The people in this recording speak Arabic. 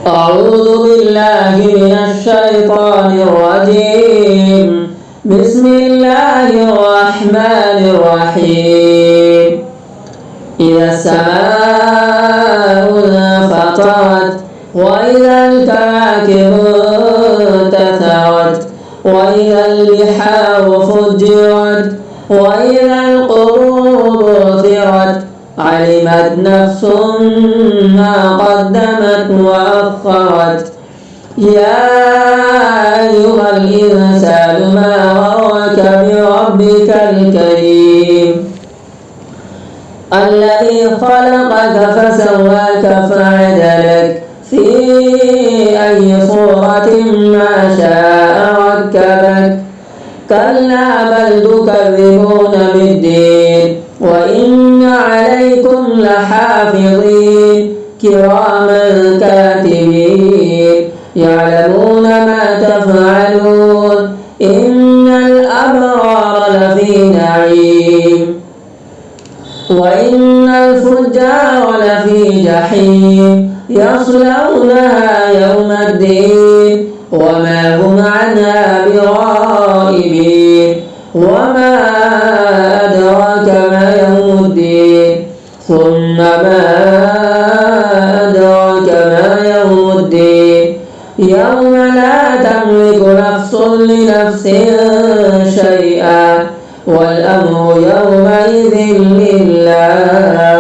أعوذ بالله من الشيطان الرجيم. بسم الله الرحمن الرحيم. إذا السماء انفطرت وإذا الكواكب انتثرت وإذا البحار فجرت وإذا القبور بعثرت علمت نفس ما قدمت وأخرت. يا أيها الإنسان ما غرك بربك الكريم الذي خلقك فسواك فعدلك في أي صورة ما شاء ركبك. كلا بل تكذبون بالدين وإن عليكم لحافظين كراما كاتبين يعلمون ما تفعلون. إن الأبرار لفي نعيم وإن الفجار لفي جحيم يصلونها يوم الدين وما هم عنها بغائبين. وما أدراك ما يوم الدين ثم ما أدراك ما يوم الدين يوم لا تملك نفس لنفس شيئا والأمر يومئذ لله.